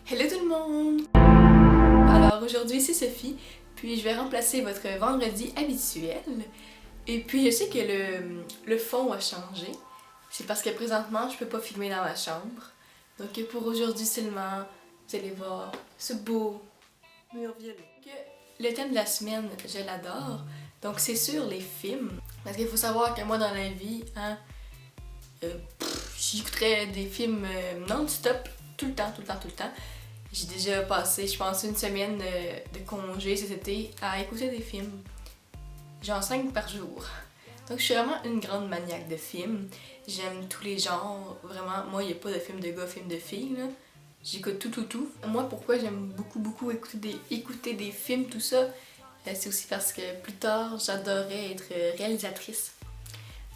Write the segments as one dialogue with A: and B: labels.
A: Hello tout le monde! Alors aujourd'hui c'est Sophie, puis je vais remplacer votre vendredi habituel. Et puis je sais que le fond a changé. C'est parce que présentement je peux pas filmer dans ma chambre. Donc pour aujourd'hui seulement, vous allez voir ce beau mur violet. Le thème de la semaine, je l'adore. Donc c'est sur les films. Parce qu'il faut savoir que moi dans la vie, j'écouterais des films non-stop, tout le temps. J'ai déjà passé, je pense, une semaine de congé cet été à écouter des films. Genre 5 par jour. Donc je suis vraiment une grande maniaque de films. J'aime tous les genres, vraiment. Moi, il n'y a pas de film de gars, film de filles, là. J'écoute tout. Moi, pourquoi j'aime beaucoup écouter des films, tout ça, c'est aussi parce que plus tard, j'adorais être réalisatrice.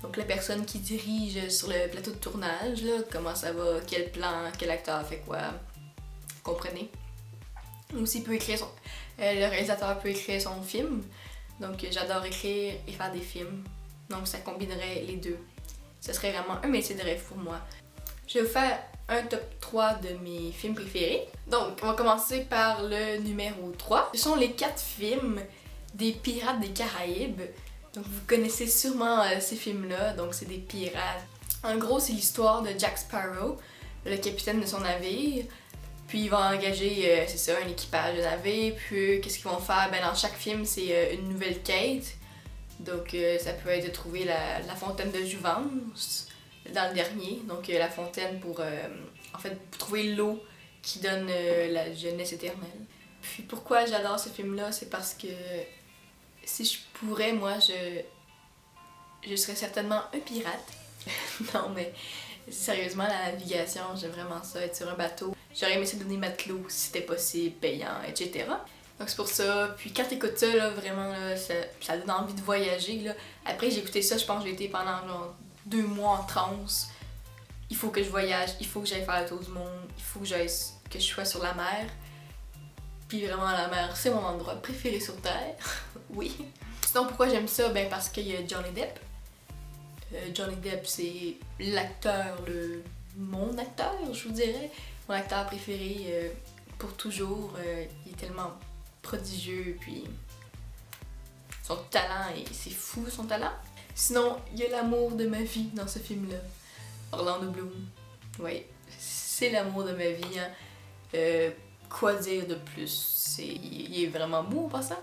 A: Donc la personne qui dirige sur le plateau de tournage, là, comment ça va, quel plan, quel acteur fait quoi, vous comprenez? Aussi peut écrire le réalisateur peut écrire son film, donc j'adore écrire et faire des films, donc ça combinerait les deux. Ce serait vraiment un métier de rêve pour moi. Je vais vous faire un top 3 de mes films préférés. Donc on va commencer par le numéro 3. Ce sont les 4 films des Pirates des Caraïbes. Donc vous connaissez sûrement ces films-là, donc c'est des pirates. En gros, c'est l'histoire de Jack Sparrow, le capitaine de son navire. Puis ils vont engager, c'est ça, un équipage de navire. Puis qu'est-ce qu'ils vont faire? Ben dans chaque film, c'est une nouvelle quête. Donc ça peut être de trouver la fontaine de jouvence dans le dernier. Donc la fontaine pour trouver l'eau qui donne la jeunesse éternelle. Puis pourquoi j'adore ce film-là? C'est parce que si je pourrais, moi, je serais certainement un pirate. Non, mais sérieusement, la navigation, j'aime vraiment ça, être sur un bateau. J'aurais aimé ça devenir matelot si c'était possible, payant, etc. Donc c'est pour ça. Puis quand t'écoutes ça, là, vraiment, là, ça donne envie de voyager. Là. Après, j'ai écouté ça, je pense que j'ai été pendant genre 2 mois en transe. Il faut que je voyage, il faut que j'aille faire le tour du monde, il faut que je sois sur la mer. Puis vraiment, la mer, c'est mon endroit préféré sur Terre. Oui. Sinon, pourquoi j'aime ça? Ben parce qu'il y a Johnny Depp. Johnny Depp, c'est l'acteur, mon acteur, je vous dirais. Mon acteur préféré pour toujours. Il est tellement prodigieux, puis son talent, c'est fou son talent. Sinon, il y a l'amour de ma vie dans ce film-là. Orlando Bloom. Oui, c'est l'amour de ma vie. Hein. Quoi dire de plus? Il est vraiment beau en passant,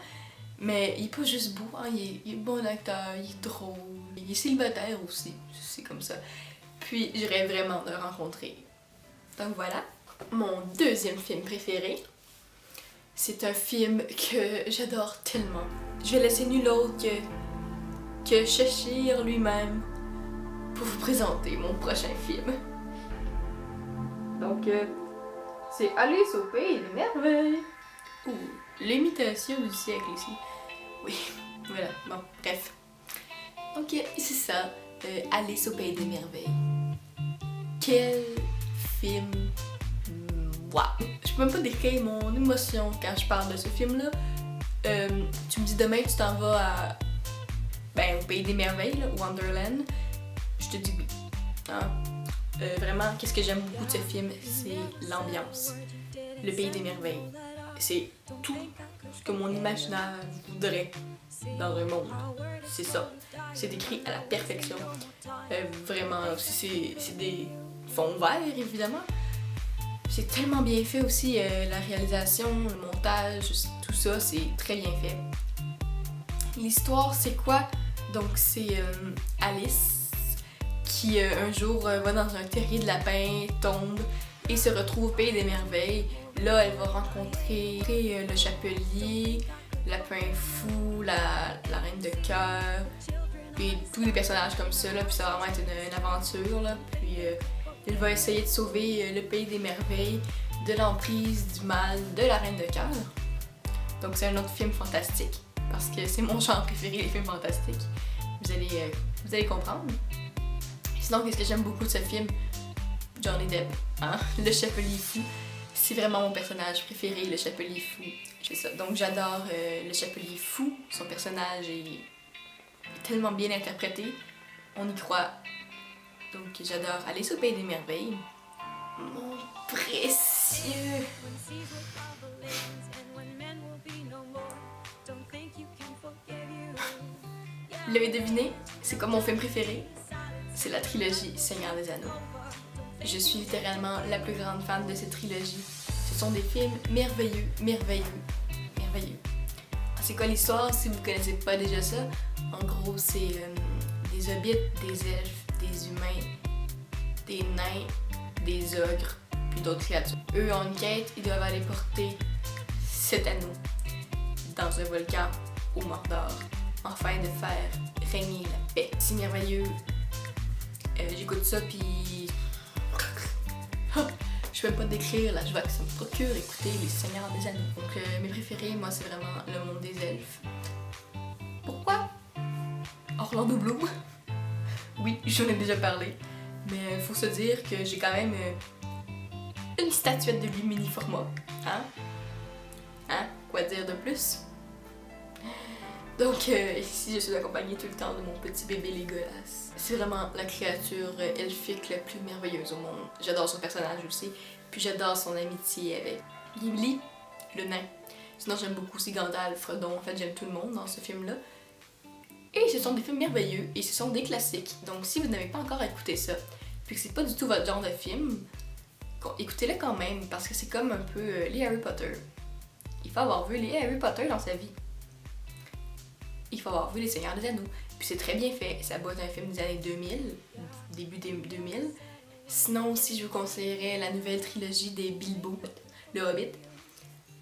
A: mais il est pas juste beau, hein? Il est bon acteur, il est drôle, il est célibataire aussi, c'est comme ça. Puis je rêve vraiment de le rencontrer. Donc voilà. Mon deuxième film préféré, c'est un film que j'adore tellement. Je vais laisser nul autre que Cheshire lui-même pour vous présenter mon prochain film. Donc, c'est Alice au pays des merveilles. Ou l'imitation du siècle ici. Oui, voilà, bon, bref. Donc, c'est ça, Alice au pays des merveilles. Quel film! Waouh! Je peux même pas décrire mon émotion quand je parle de ce film-là. Tu me dis demain tu t'en vas au pays des merveilles, là, Wonderland. Je te dis oui. Hein? Vraiment, qu'est-ce que j'aime beaucoup de ce film, c'est l'ambiance. Le pays des merveilles. C'est tout ce que mon imaginaire voudrait dans un monde. C'est ça. C'est décrit à la perfection. Vraiment, aussi, c'est des fonds verts, évidemment. C'est tellement bien fait aussi, la réalisation, le montage, tout ça, c'est très bien fait. L'histoire, c'est quoi? Donc, c'est Alice qui un jour va dans un terrier de lapins, tombe et se retrouve au pays des merveilles. Là, elle va rencontrer le chapelier, Lapin Fou, la reine de cœur, et tous les personnages comme ça, là, puis ça va vraiment être une aventure, là, puis elle va essayer de sauver le pays des merveilles de l'emprise du mal de la reine de cœur. Donc c'est un autre film fantastique, parce que c'est mon genre préféré, les films fantastiques. Vous allez comprendre. Sinon, qu'est-ce que j'aime beaucoup de ce film? Johnny Depp, hein? Le chapelier fou. C'est vraiment mon personnage préféré, le chapelier fou. C'est ça. Donc j'adore le chapelier fou. Son personnage est tellement bien interprété. On y croit. Donc j'adore Alice au pays des merveilles. Mon précieux Vous l'avez deviné, c'est quoi mon film préféré? C'est la trilogie Seigneur des Anneaux. Je suis littéralement la plus grande fan de cette trilogie. Ce sont des films merveilleux, merveilleux, merveilleux. C'est quoi l'histoire si vous connaissez pas déjà ça? En gros, c'est des hobbits, des elfes, des humains, des nains, des ogres, puis d'autres créatures. Eux ont une quête, ils doivent aller porter cet anneau dans un volcan au Mordor, afin de faire régner la paix. C'est merveilleux. J'écoute ça, puis je peux pas décrire la joie que ça me procure écouter les Seigneurs des Anneaux. Donc mes préférés, moi, c'est vraiment le monde des elfes. Pourquoi? Orlando Bloom. Oui, j'en ai déjà parlé. Mais faut se dire que j'ai quand même une statuette de lui mini format. Hein? Hein? Quoi dire de plus? Donc ici, je suis accompagnée tout le temps de mon petit bébé Legolas. C'est vraiment la créature elfique la plus merveilleuse au monde. J'adore son personnage aussi, puis j'adore son amitié avec Gimli, le nain. Sinon, j'aime beaucoup aussi Gandalf, Frodon, en fait, j'aime tout le monde dans ce film-là. Et ce sont des films merveilleux, et ce sont des classiques. Donc si vous n'avez pas encore écouté ça, puis que c'est pas du tout votre genre de film, écoutez-le quand même, parce que c'est comme un peu les Harry Potter. Il faut avoir vu les Harry Potter dans sa vie. Il faut avoir vu Les Seigneurs des Anneaux. Puis c'est très bien fait. Ça doit être un film des années 2000, début des 2000. Sinon aussi, je vous conseillerais la nouvelle trilogie des Bilbo, le Hobbit.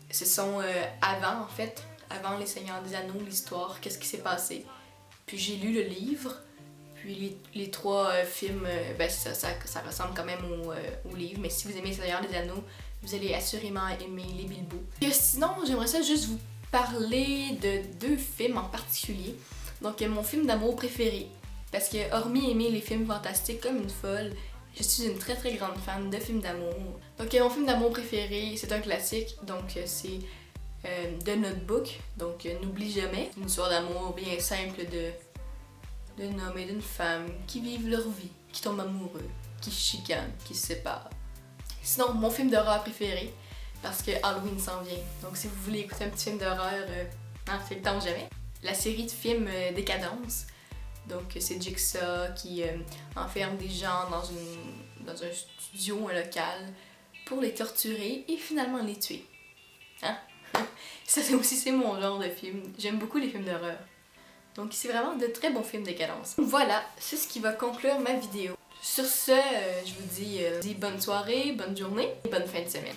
A: Ce sont avant, en fait, avant Les Seigneurs des Anneaux, l'histoire, qu'est-ce qui s'est passé. Puis j'ai lu le livre, puis les trois films, ben ça ressemble quand même au livre, mais si vous aimez Les Seigneurs des Anneaux, vous allez assurément aimer les Bilbo. Et sinon, j'aimerais ça juste vous parler de deux films en particulier. Donc mon film d'amour préféré, parce que hormis aimer les films fantastiques comme une folle, je suis une très très grande fan de films d'amour. Donc mon film d'amour préféré, c'est un classique, donc c'est The Notebook, donc N'oublie jamais. Une histoire d'amour bien simple d'un homme et d'une femme qui vivent leur vie, qui tombent amoureux, qui se chicanent, qui se séparent. Sinon, mon film d'horreur préféré, parce que Halloween s'en vient. Donc si vous voulez écouter un petit film d'horreur, c'est le temps ou jamais. La série de films Décadence. Donc c'est Jigsaw qui enferme des gens dans un studio, un local, pour les torturer et finalement les tuer. Hein? Ça aussi c'est mon genre de film. J'aime beaucoup les films d'horreur. Donc c'est vraiment de très bons films Décadence. Voilà, c'est ce qui va conclure ma vidéo. Sur ce, je vous dis bonne soirée, bonne journée et bonne fin de semaine.